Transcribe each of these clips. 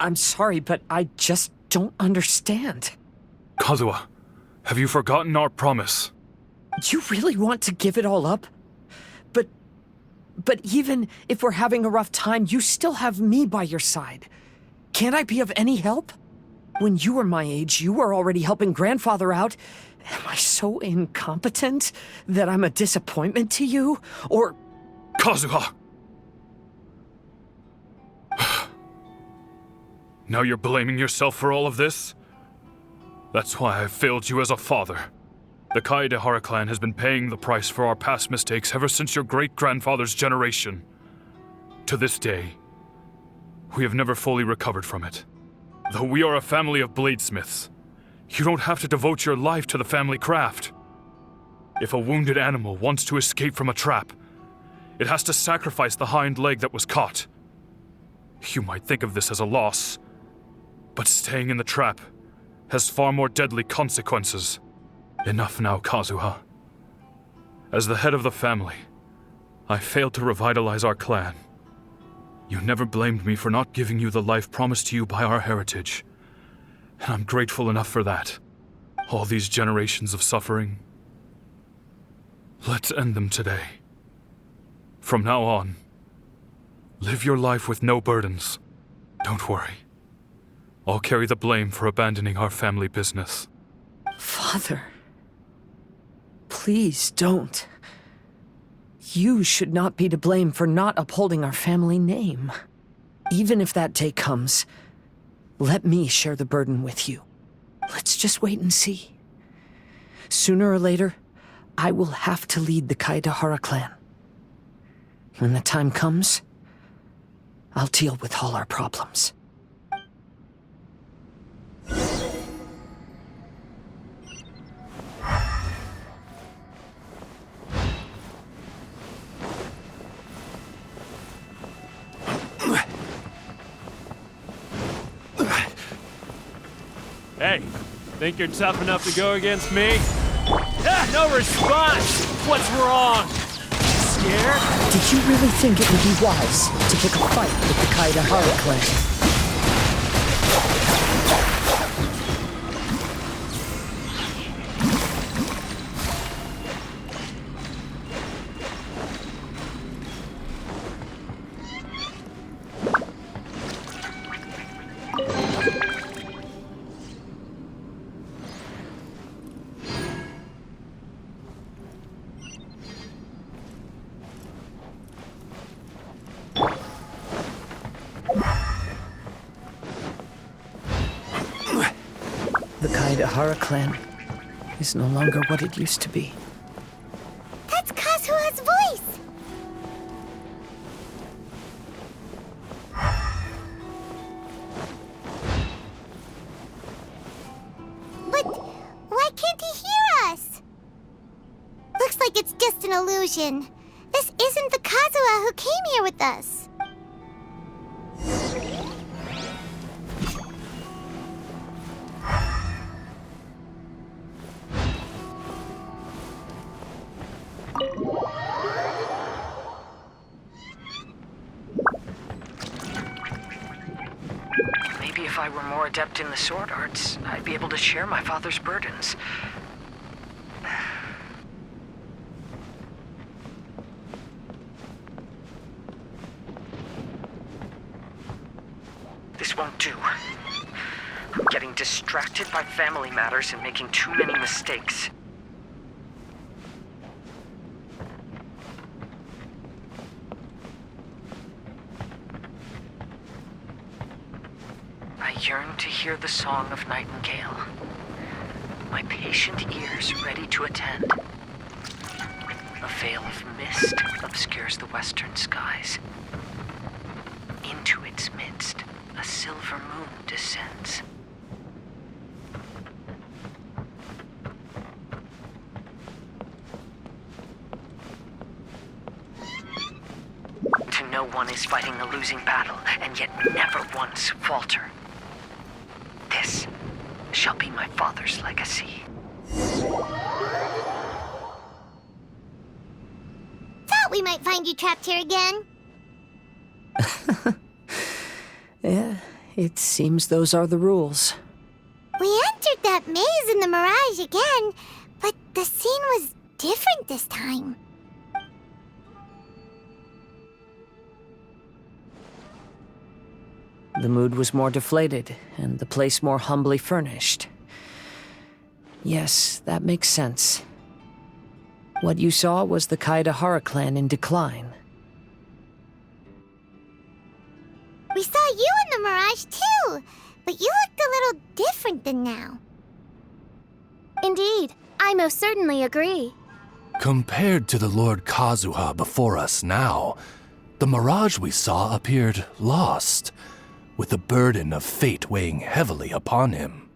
I'm sorry, but I just don't understand. Kazuha, have you forgotten our promise? You really want to give it all up? But even if we're having a rough time, you still have me by your side. Can't I be of any help? When you were my age, you were already helping grandfather out. Am I so incompetent that I'm a disappointment to you? Or... Kazuha! Now you're blaming yourself for all of this? That's why I failed you as a father. The Kaedehara clan has been paying the price for our past mistakes ever since your great-grandfather's generation. To this day, we have never fully recovered from it. Though we are a family of bladesmiths, you don't have to devote your life to the family craft. If a wounded animal wants to escape from a trap, it has to sacrifice the hind leg that was caught. You might think of this as a loss, but staying in the trap has far more deadly consequences. Enough now, Kazuha. As the head of the family, I failed to revitalize our clan. You never blamed me for not giving you the life promised to you by our heritage, and I'm grateful enough for that. All these generations of suffering, let's end them today. From now on, live your life with no burdens. Don't worry. I'll carry the blame for abandoning our family business. Father, please don't. You should not be to blame for not upholding our family name. Even if that day comes, let me share the burden with you. Let's just wait and see. Sooner or later, I will have to lead the Kaedehara clan. When the time comes, I'll deal with all our problems. Hey, think you're tough enough to go against me? Ah, no response! What's wrong? Scared? Did you really think it would be wise to pick a fight with the Kaedehara clan? The Kaedehara clan is no longer what it used to be. That's Kazuha's voice! But why can't he hear us? Looks like it's just an illusion. This isn't the Kazuha who came here with us. Maybe if I were more adept in the sword arts, I'd be able to share my father's burdens. This won't do. I'm getting distracted by family matters and making too many mistakes. I yearn to hear the song of nightingale. My patient ears ready to attend. A veil of mist obscures the western skies. Into its midst, a silver moon descends. To know one is fighting a losing battle, and yet never once falter. This shall be my father's legacy. Thought we might find you trapped here again. It seems those are the rules. We entered that maze in the Mirage again, but the scene was different this time. The mood was more deflated, and the place more humbly furnished. Yes, that makes sense. What you saw was the Kazuha clan in decline. We saw you in the Mirage too, but you looked a little different than now. Indeed, I most certainly agree. Compared to the Lord Kazuha before us now, the mirage we saw appeared lost, with the burden of fate weighing heavily upon him.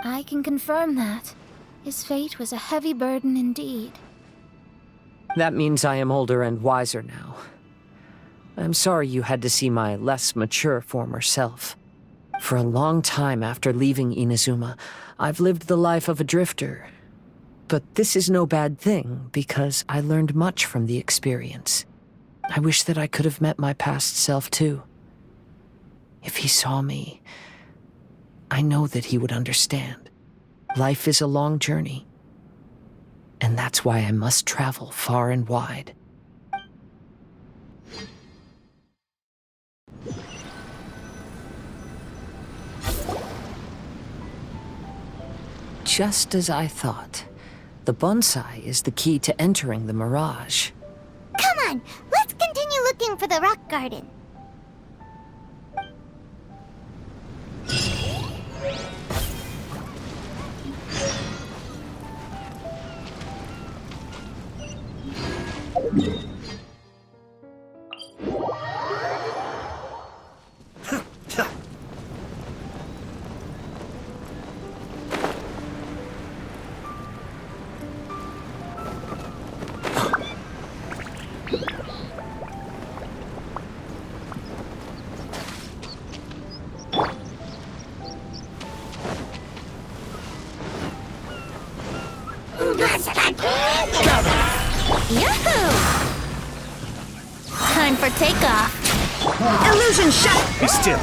I can confirm that. His fate was a heavy burden indeed. That means I am older and wiser now. I'm sorry you had to see my less mature former self. For a long time after leaving Inazuma, I've lived the life of a drifter. But this is no bad thing, because I learned much from the experience. I wish that I could have met my past self too. If he saw me, I know that he would understand. Life is a long journey, and that's why I must travel far and wide. Just as I thought. The bonsai is the key to entering the Mirage. Come on, let's continue looking for the rock garden. Yahoo! Time for takeoff. Illusion shot! Be still.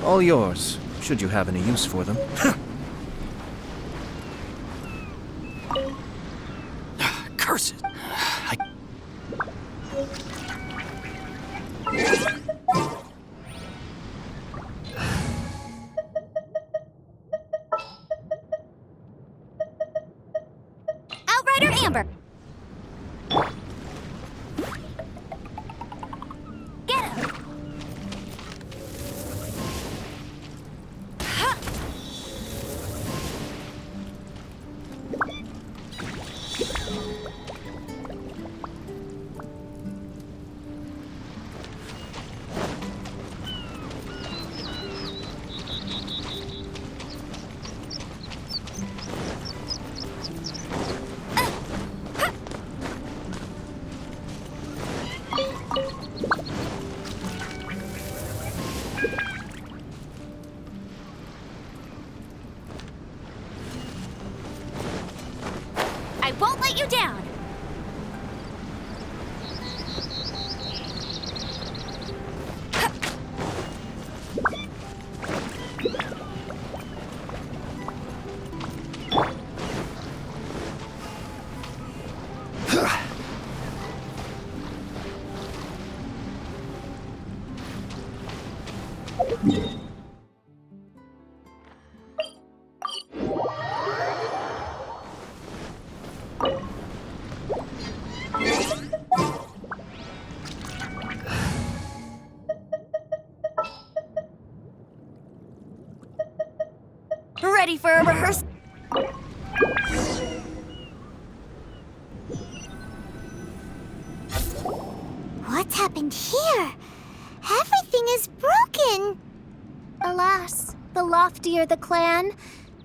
All yours, should you have any use for them. Curse it! Outrider Amber. Get him. I won't let you down. Ready for a rehearsal? What's happened here? Everything is broken. Alas, the loftier the clan,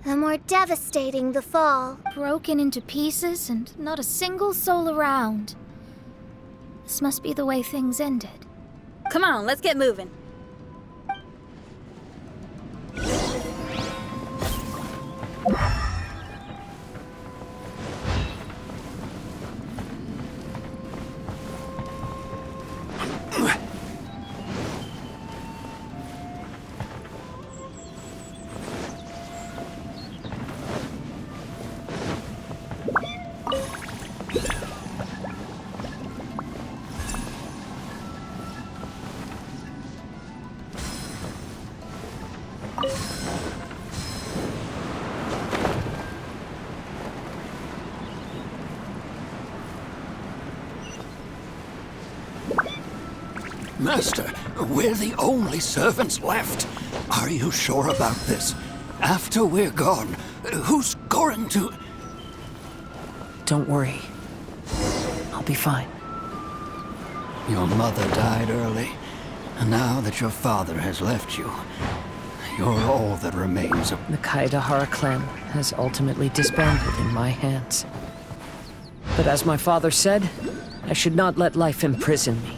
the more devastating the fall. Broken into pieces and not a single soul around. This must be the way things ended. Come on, let's get moving. Master, we're the only servants left. Are you sure about this? After we're gone, who's going to... Don't worry. I'll be fine. Your mother died early, and now that your father has left you, you're all that remains of... The Kaedahara clan has ultimately disbanded in my hands. But as my father said, I should not let life imprison me.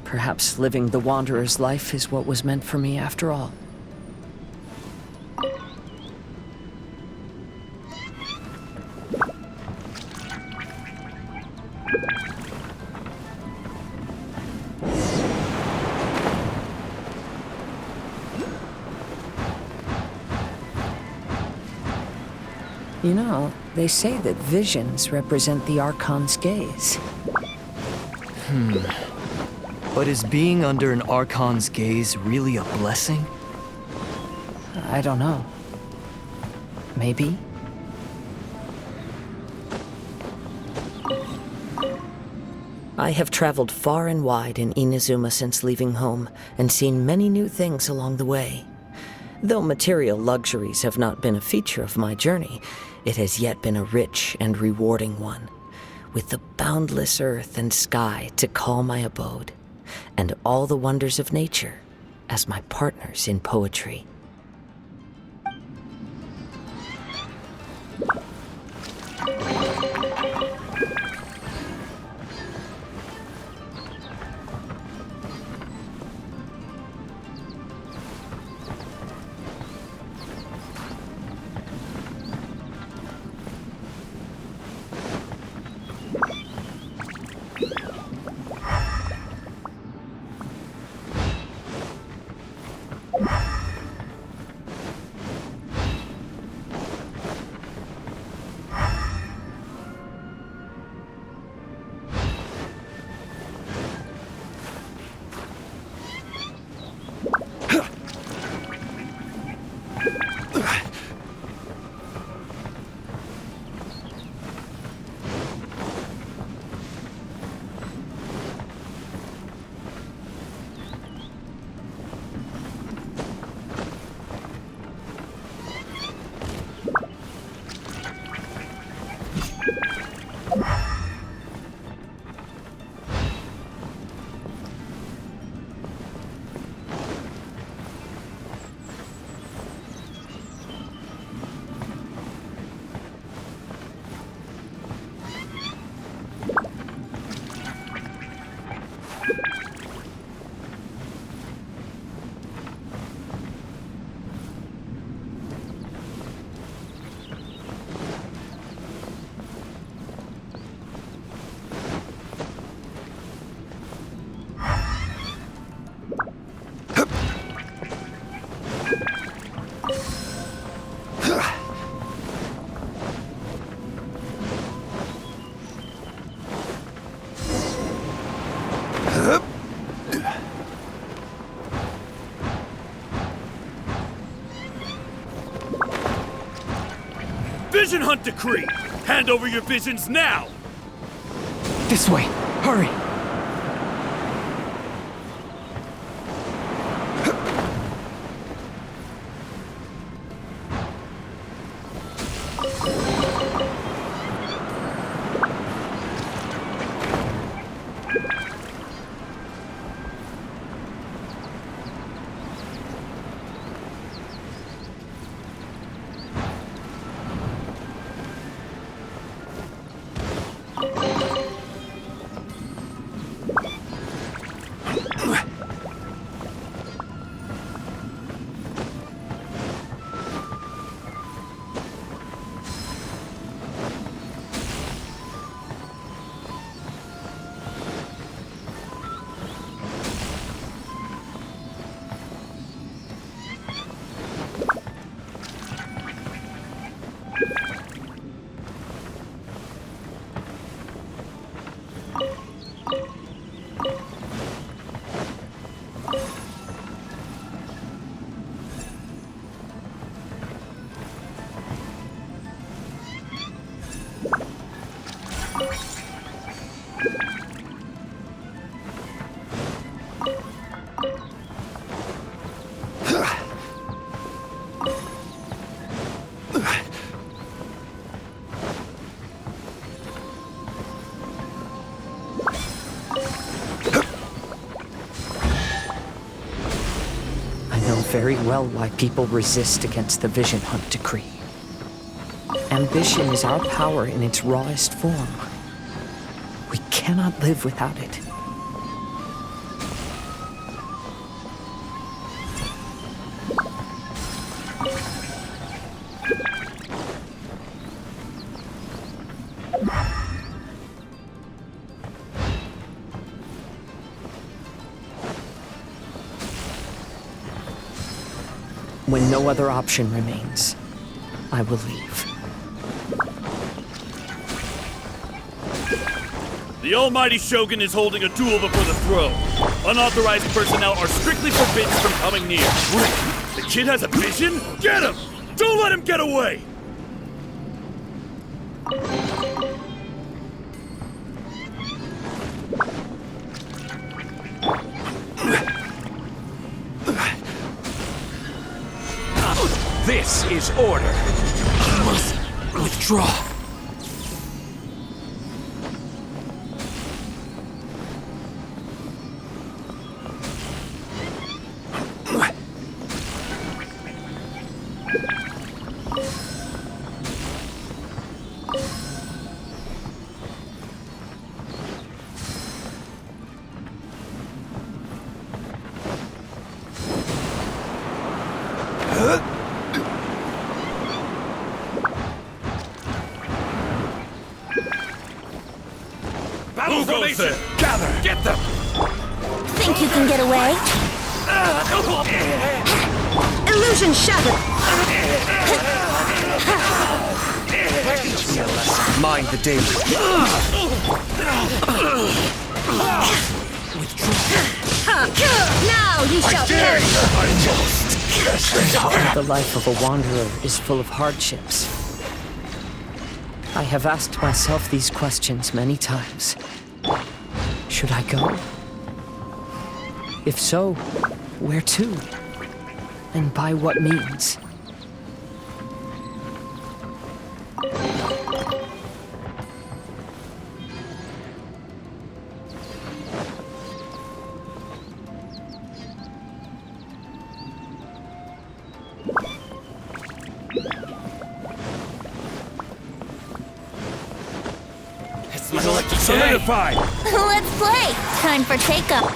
Perhaps living the Wanderer's life is what was meant for me after all. You know, they say that visions represent the Archon's gaze. But is being under an Archon's gaze really a blessing? I don't know. Maybe? I have traveled far and wide in Inazuma since leaving home, and seen many new things along the way. Though material luxuries have not been a feature of my journey, it has yet been a rich and rewarding one, with the boundless earth and sky to call my abode, and all the wonders of nature as my partners in poetry. Vision Hunt Decree! Hand over your visions now! This way! Hurry! very well why people resist against the Vision Hunt decree. Ambition is our power in its rawest form. We cannot live without it. When no other option remains, I will leave. The almighty Shogun is holding a duel before the throne. Unauthorized personnel are strictly forbidden from coming near. Wait, the kid has a vision? Get him! Don't let him get away! This is order. I must withdraw. Who goes there? Gather! Get them! Think you can get away? Illusion shattered! Mind the danger. Now you shall perish! The life of a wanderer is full of hardships. I have asked myself these questions many times. Should I go? If so, where to? And by what means? Solidified! Let's play! Time for take-up.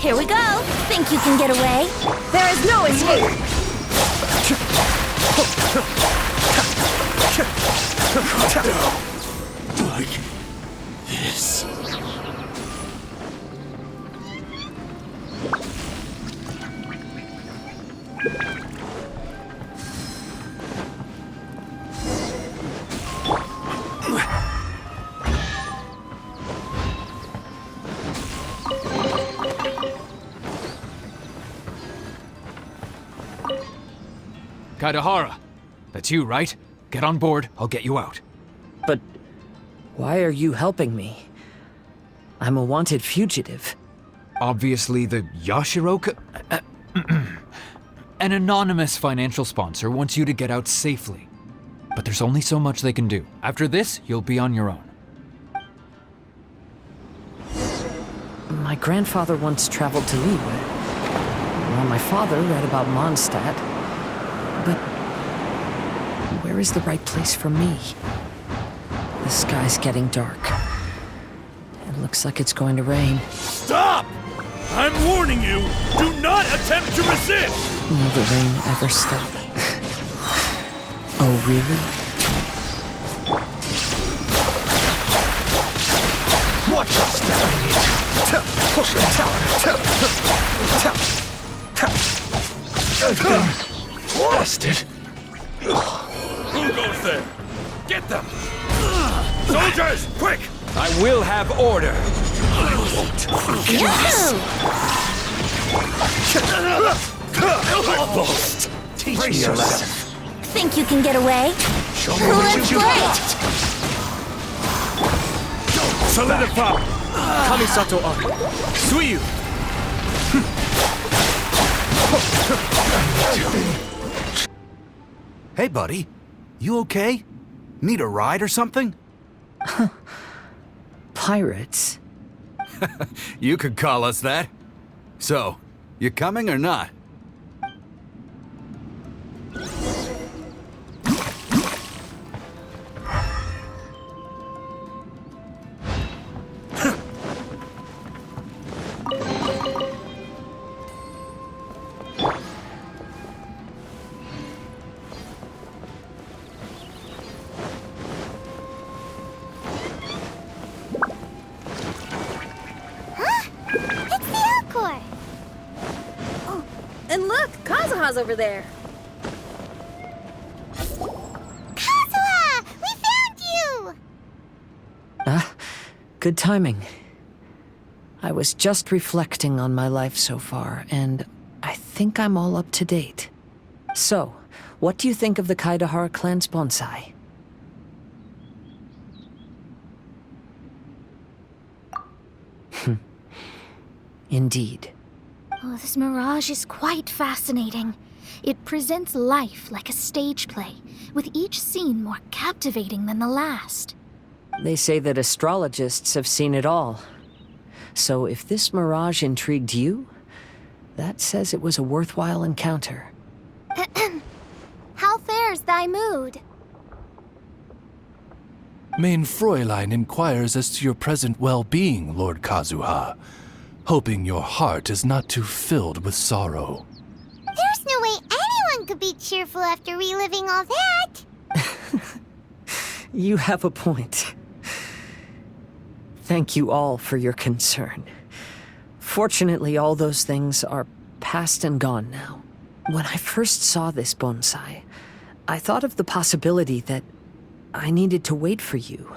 Here we go. Think you can get away? There is no escape. Like this. Kazuha, that's you, right? Get on board, I'll get you out. But why are you helping me? I'm a wanted fugitive. Obviously the Yashiro... An anonymous financial sponsor wants you to get out safely. But there's only so much they can do. After this, you'll be on your own. My grandfather once traveled to Liyue, while my father read about Mondstadt. But where is the right place for me? The sky's getting dark. It looks like it's going to rain. Stop! I'm warning you, do not attempt to resist! Will the rain ever stop? Oh, really? Watch your step! Bastard. Who goes there? Get them! Soldiers, quick! I will have order. I've lost. Teach me your lesson. Think you can get away? Show me what you got. Solidify! Kamisato up. Suiyu! Hey, buddy. You okay? Need a ride or something? Pirates? You could call us that. So, you coming or not? And look, Kazuha's over there. Kazuha! We found you! Good timing. I was just reflecting on my life so far, and I think I'm all up to date. So, what do you think of the Kaidahara clan's bonsai? Indeed. Oh, this mirage is quite fascinating. It presents life like a stage play, with each scene more captivating than the last. They say that astrologists have seen it all. So if this mirage intrigued you, that says it was a worthwhile encounter. How fares thy mood? Main Fräulein inquires as to your present well-being, Lord Kazuha, hoping your heart is not too filled with sorrow. There's no way anyone could be cheerful after reliving all that. You have a point. Thank you all for your concern. Fortunately, all those things are past and gone now. When I first saw this bonsai, I thought of the possibility that I needed to wait for you.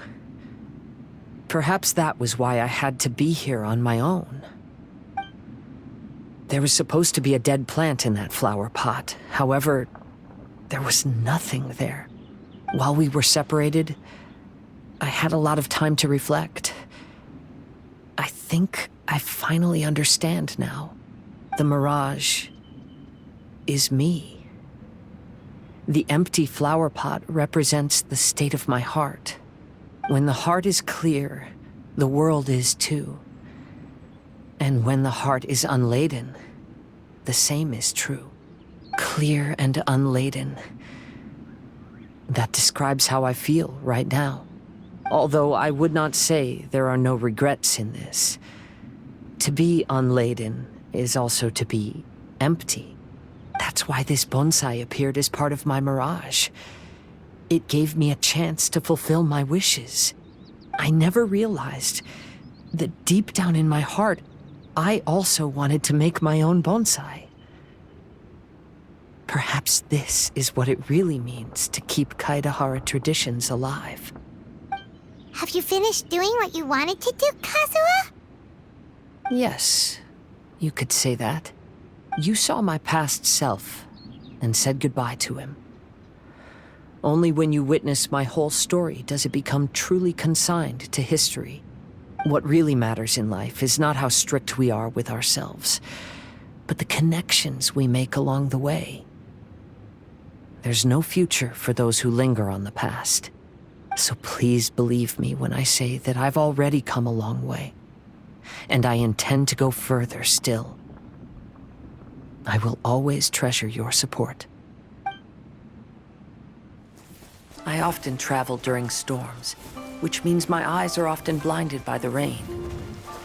Perhaps that was why I had to be here on my own. There was supposed to be a dead plant in that flower pot. However, there was nothing there. While we were separated, I had a lot of time to reflect. I think I finally understand now. The mirage is me. The empty flower pot represents the state of my heart. When the heart is clear, the world is too. And when the heart is unladen, the same is true. Clear and unladen. That describes how I feel right now. Although I would not say there are no regrets in this. To be unladen is also to be empty. That's why this bonsai appeared as part of my mirage. It gave me a chance to fulfill my wishes. I never realized that deep down in my heart, I also wanted to make my own bonsai. Perhaps this is what it really means to keep Kaidahara traditions alive. Have you finished doing what you wanted to do, Kazuha? Yes, you could say that. You saw my past self and said goodbye to him. Only when you witness my whole story does it become truly consigned to history. What really matters in life is not how strict we are with ourselves, but the connections we make along the way. There's no future for those who linger on the past. So please believe me when I say that I've already come a long way, and I intend to go further still. I will always treasure your support. I often travel during storms, which means my eyes are often blinded by the rain.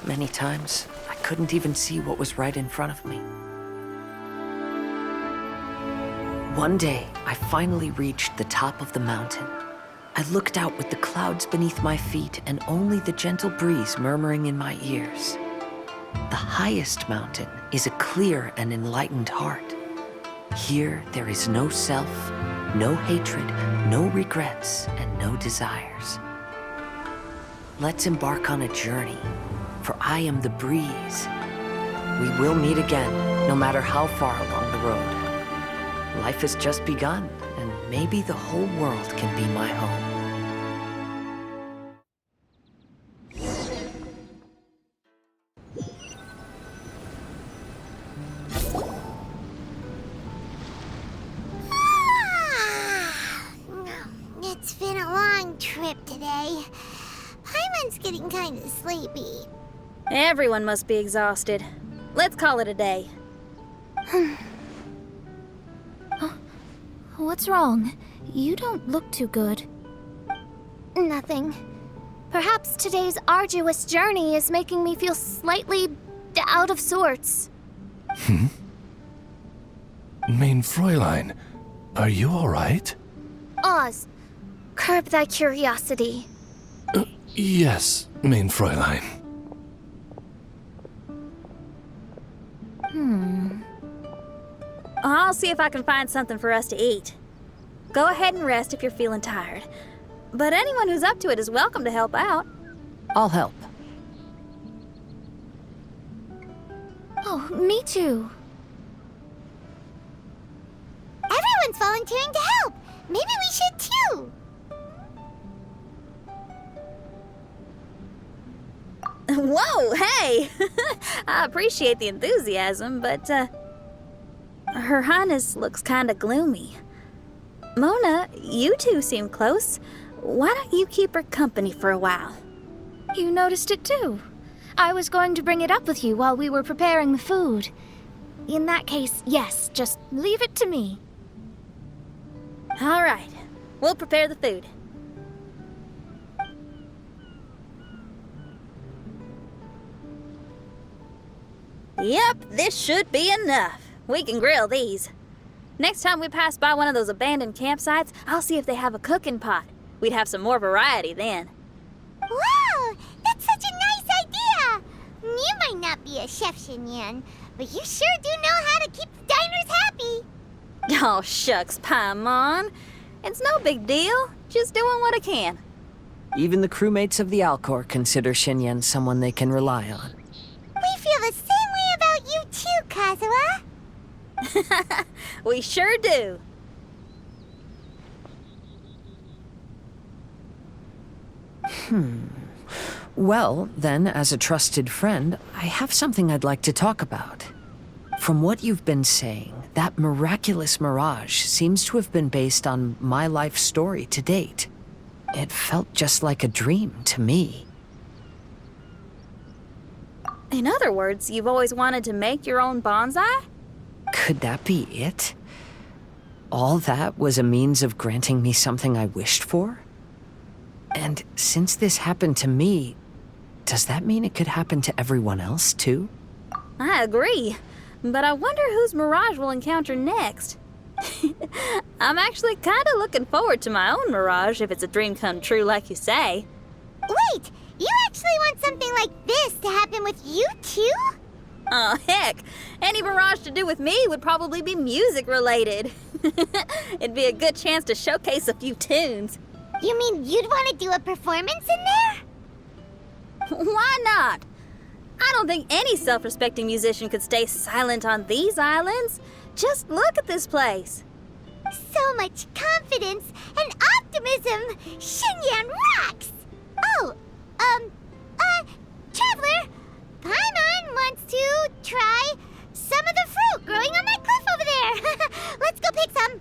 Many times, I couldn't even see what was right in front of me. One day, I finally reached the top of the mountain. I looked out with the clouds beneath my feet and only the gentle breeze murmuring in my ears. The highest mountain is a clear and enlightened heart. Here, there is no self, no hatred, no regrets, and no desires. Let's embark on a journey, for I am the breeze. We will meet again, no matter how far along the road. Life has just begun, and maybe the whole world can be my home. It's been a long trip today. Paimon's getting kind of sleepy. Everyone must be exhausted. Let's call it a day. What's wrong? You don't look too good. Nothing. Perhaps today's arduous journey is making me feel slightly out of sorts. Mein Fräulein, are you all right? Oz, curb thy curiosity. Yes, Mein Fräulein. I'll see if I can find something for us to eat. Go ahead and rest if you're feeling tired. But anyone who's up to it is welcome to help out. I'll help. Oh, me too. Everyone's volunteering to help. Maybe we should too. Whoa, hey! I appreciate the enthusiasm, but, Her Highness looks kinda gloomy. Mona, you two seem close. Why don't you keep her company for a while? You noticed it too. I was going to bring it up with you while we were preparing the food. In that case, yes, just leave it to me. All right, we'll prepare the food. Yep, this should be enough. We can grill these. Next time we pass by one of those abandoned campsites, I'll see if they have a cooking pot. We'd have some more variety then. Wow, that's such a nice idea. You might not be a chef, Xinyan, but you sure do know how to keep the diners happy. Oh, shucks, Paimon. It's no big deal. Just doing what I can. Even the crewmates of the Alcor consider Xinyan someone they can rely on. We feel the same way about you too, Kazuha. We sure do. Well, then, as a trusted friend, I have something I'd like to talk about. From what you've been saying, that miraculous mirage seems to have been based on my life story to date. It felt just like a dream to me. In other words, you've always wanted to make your own bonsai? Could that be it? All that was a means of granting me something I wished for? And since this happened to me, does that mean it could happen to everyone else, too? I agree, but I wonder whose mirage we'll encounter next. I'm actually kinda looking forward to my own mirage if it's a dream come true like you say. Wait, you actually want something like this to happen with you too? Oh, heck. Any mirage to do with me would probably be music-related. It'd be a good chance to showcase a few tunes. You mean you'd want to do a performance in there? Why not? I don't think any self-respecting musician could stay silent on these islands. Just look at this place. So much confidence and optimism! Xinyan rocks! Oh, Traveler, Paimon wants to try some of the fruit growing on that cliff over there. Let's go pick some.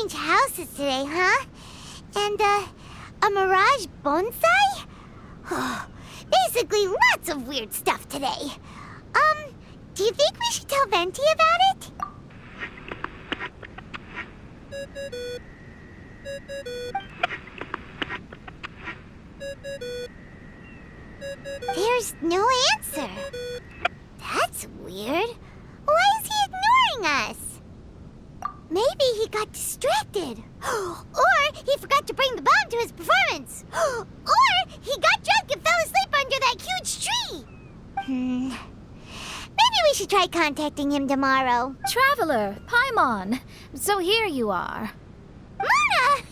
strange houses today, huh? And, a mirage bonsai? Basically, lots of weird stuff today. Do you think we should tell Venti about it? There's no answer. That's weird. Why is he ignoring us? Maybe he got distracted. Or he forgot to bring the bomb to his performance. Or he got drunk and fell asleep under that huge tree. Maybe we should try contacting him tomorrow. Traveler, Paimon. So here you are. Mona!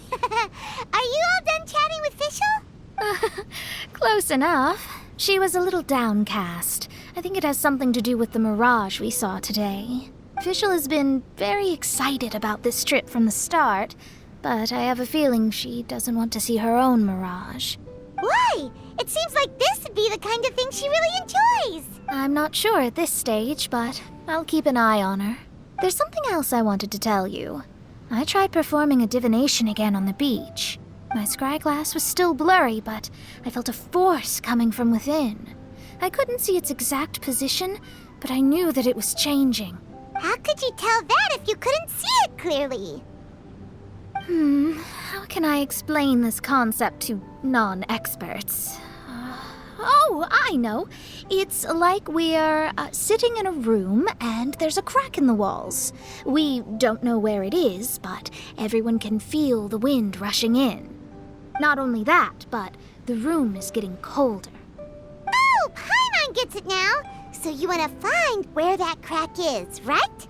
Are you all done chatting with Fischl? Close enough. She was a little downcast. I think it has something to do with the mirage we saw today. Fischl has been very excited about this trip from the start, but I have a feeling she doesn't want to see her own mirage. Why? It seems like this would be the kind of thing she really enjoys. I'm not sure at this stage, but I'll keep an eye on her. There's something else I wanted to tell you. I tried performing a divination again on the beach. My scryglass was still blurry, but I felt a force coming from within. I couldn't see its exact position, but I knew that it was changing. How could you tell that if you couldn't see it clearly? How can I explain this concept to non-experts? Oh, I know. It's like we're sitting in a room and there's a crack in the walls. We don't know where it is, but everyone can feel the wind rushing in. Not only that, but the room is getting colder. Oh, Paimon gets it now. So you want to find where that crack is, right?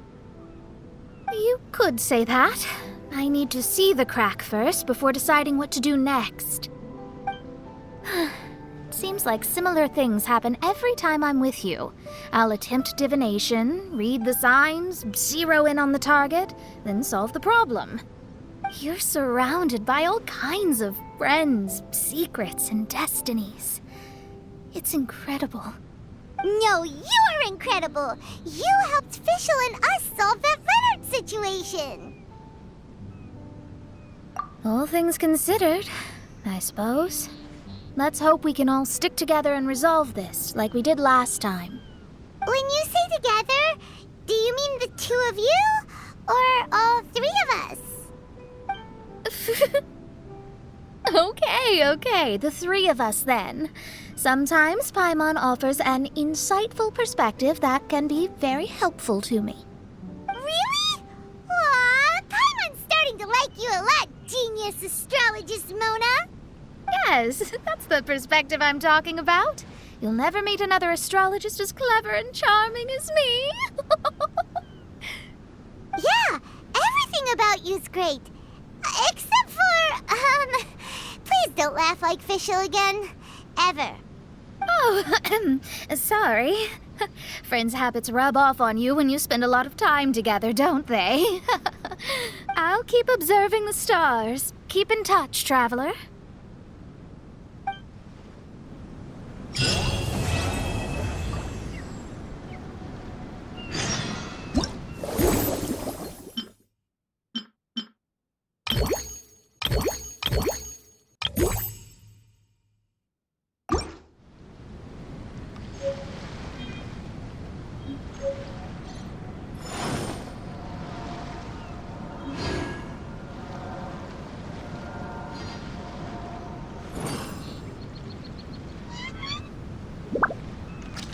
You could say that. I need to see the crack first before deciding what to do next. Seems like similar things happen every time I'm with you. I'll attempt divination, read the signs, zero in on the target, then solve the problem. You're surrounded by all kinds of friends, secrets, and destinies. It's incredible. No, you're incredible! You helped Fischl and us solve that Leonard situation! All things considered, I suppose. Let's hope we can all stick together and resolve this, like we did last time. When you say together, do you mean the two of you? Or all three of us? Okay, the three of us then. Sometimes Paimon offers an insightful perspective that can be very helpful to me. Really? Aw, Paimon's starting to like you a lot, genius astrologist Mona. Yes, that's the perspective I'm talking about. You'll never meet another astrologist as clever and charming as me. Yeah, everything about you's great. Except for, please don't laugh like Fischl again. Ever. Oh, sorry. Friends' habits rub off on you when you spend a lot of time together, don't they? I'll keep observing the stars. Keep in touch, traveler.